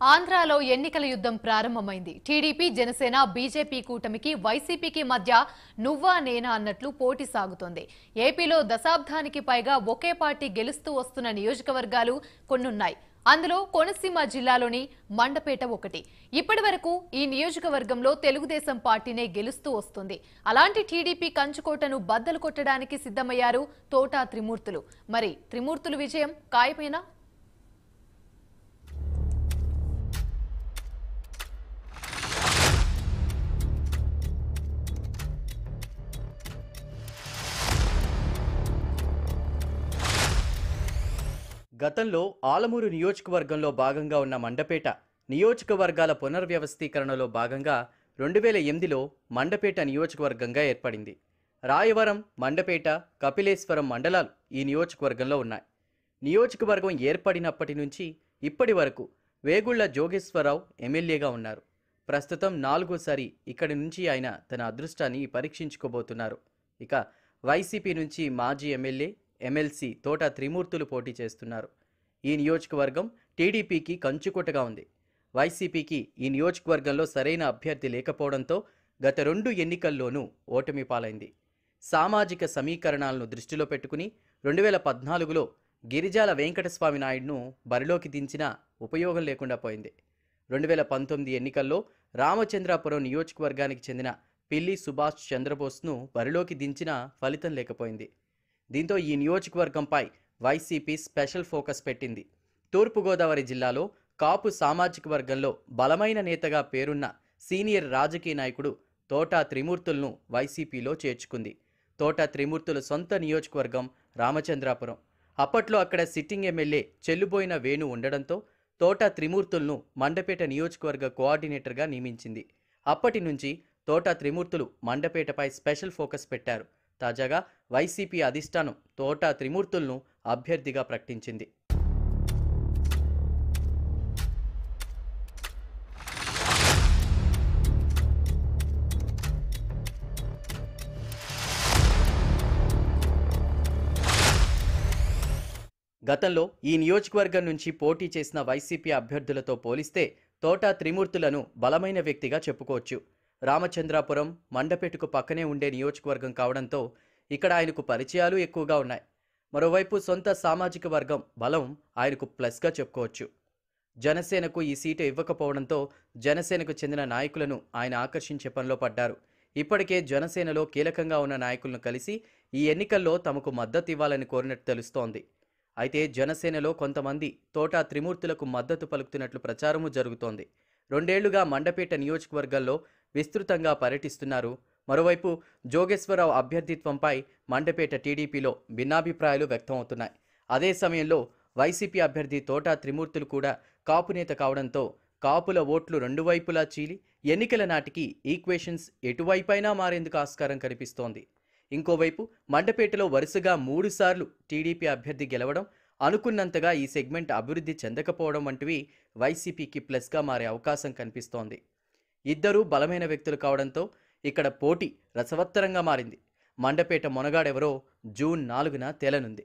ఆంధ్రాలో ఎన్నికల యుద్ధం ప్రారంభమైంది. టీడీపీ, జనసేన, బీజేపీ కూటమికి వైసీపీకి మధ్య నువ్వా నేనా అన్నట్లు పోటీ సాగుతోంది. ఏపీలో దశాబ్దానికి పైగా ఒకే పార్టీ గెలుస్తూ వస్తున్న నియోజకవర్గాలు కొన్నున్నాయి. అందులో కోనసీమ జిల్లాలోని మండపేట ఒకటి. ఇప్పటివరకు ఈ నియోజకవర్గంలో తెలుగుదేశం పార్టీనే గెలుస్తూ వస్తుంది. అలాంటి టీడీపీ కంచుకోటను బద్దలు కొట్టడానికి సిద్ధమయ్యారు తోటా త్రిమూర్తులు. మరి త్రిమూర్తులు విజయం ఖాయమేనా? గతంలో ఆలమూరు నియోజకవర్గంలో భాగంగా ఉన్న మండపేట నియోజకవర్గాల పునర్వ్యవస్థీకరణలో భాగంగా 2008లో మండపేట నియోజకవర్గంగా ఏర్పడింది. రాయవరం, మండపేట, కపిలేశ్వరం మండలాలు ఈ నియోజకవర్గంలో ఉన్నాయి. నియోజకవర్గం ఏర్పడినప్పటి నుంచి ఇప్పటి వరకు వేగుళ్ల జోగేశ్వరరావు ఎమ్మెల్యేగా ఉన్నారు. ప్రస్తుతం 4సారి ఇక్కడి నుంచి ఆయన తన అదృష్టాన్ని పరీక్షించుకోబోతున్నారు. ఇక వైసీపీ నుంచి మాజీ ఎమ్మెల్యే, ఎమ్మెల్సీ తోటా త్రిమూర్తులు పోటీ చేస్తున్నారు. ఈ నియోజకవర్గం టీడీపీకి కంచుకోటగా ఉంది. వైసీపీకి ఈ నియోజకవర్గంలో సరైన అభ్యర్థి లేకపోవడంతో గత 2 ఎన్నికల్లోనూ ఓటమి పాలైంది. సామాజిక సమీకరణాలను దృష్టిలో పెట్టుకుని 2014లో గిరిజాల వెంకటస్వామి నాయుడును బరిలోకి దించినా ఉపయోగం లేకుండా పోయింది. 2019 ఎన్నికల్లో రామచంద్రాపురం నియోజకవర్గానికి చెందిన పిల్లి సుభాష్ చంద్రబోస్ను బరిలోకి దించినా ఫలితం లేకపోయింది. దీంతో ఈ నియోజకవర్గంపై వైసీపీ స్పెషల్ ఫోకస్ పెట్టింది. తూర్పుగోదావరి జిల్లాలో కాపు సామాజిక వర్గంలో బలమైన నేతగా పేరున్న సీనియర్ రాజకీయ నాయకుడు తోటా త్రిమూర్తులను వైసీపీలో చేర్చుకుంది. తోటా త్రిమూర్తుల సొంత నియోజకవర్గం రామచంద్రాపురం. అప్పట్లో అక్కడ సిట్టింగ్ ఎమ్మెల్యే చెల్లుబోయిన వేణు ఉండడంతో తోటా త్రిమూర్తులను మండపేట నియోజకవర్గ కోఆర్డినేటర్గా నియమించింది. అప్పటి నుంచి తోటా త్రిమూర్తులు మండపేటపై స్పెషల్ ఫోకస్ పెట్టారు. తాజాగా వైసీపీ అధిష్టానం తోటా త్రిమూర్తులను అభ్యర్థిగా ప్రకటించింది. గతంలో ఈ నియోజకవర్గం నుంచి పోటీ చేసిన వైసీపీ అభ్యర్థులతో పోలిస్తే తోటా త్రిమూర్తులను బలమైన వ్యక్తిగా చెప్పుకోవచ్చు. రామచంద్రాపురం మండపేటకు పక్కనే ఉండే నియోజకవర్గం కావడంతో ఇక్కడ ఆయనకు పరిచయాలు ఎక్కువగా ఉన్నాయి. మరోవైపు సొంత సామాజిక వర్గం బలం ఆయనకు ప్లస్గా చెప్పుకోవచ్చు. జనసేనకు ఈ సీటు ఇవ్వకపోవడంతో జనసేనకు చెందిన నాయకులను ఆయన ఆకర్షించే పనిలో పడ్డారు. ఇప్పటికే జనసేనలో కీలకంగా ఉన్న నాయకులను కలిసి ఈ ఎన్నికల్లో తమకు మద్దతు ఇవ్వాలని కోరినట్టు తెలుస్తోంది. అయితే జనసేనలో కొంతమంది తోటా త్రిమూర్తులకు మద్దతు పలుకుతున్నట్లు ప్రచారము జరుగుతోంది. 2 ఏళ్లుగా మండపేట నియోజకవర్గంలో విస్తృతంగా పర్యటిస్తున్నారు. మరోవైపు జోగేశ్వరరావు అభ్యర్థిత్వంపై మండపేట టీడీపీలో భిన్నాభిప్రాయాలు వ్యక్తమవుతున్నాయి. అదే సమయంలో వైసీపీ అభ్యర్థి తోటా త్రిమూర్తులు కూడా కాపు నేత కావడంతో కాపుల ఓట్లు 2 వైపులా చీలి ఎన్నికల నాటికి ఈక్వేషన్స్ ఎటువైపైనా మారేందుకు ఆస్కారం కనిపిస్తోంది. ఇంకోవైపు మండపేటలో వరుసగా 3 సార్లు టీడీపీ అభ్యర్థి గెలవడం, అనుకున్నంతగా ఈ సెగ్మెంట్ అభివృద్ధి చెందకపోవడం వంటివి వైసీపీకి ప్లస్గా మారే అవకాశం కనిపిస్తోంది. ఇద్దరూ బలమైన వ్యక్తులు కావడంతో ఇక్కడ పోటీ రసవత్తరంగా మారింది. మండపేట మొనగాడెవరో జూన్ 4న తేలనుంది.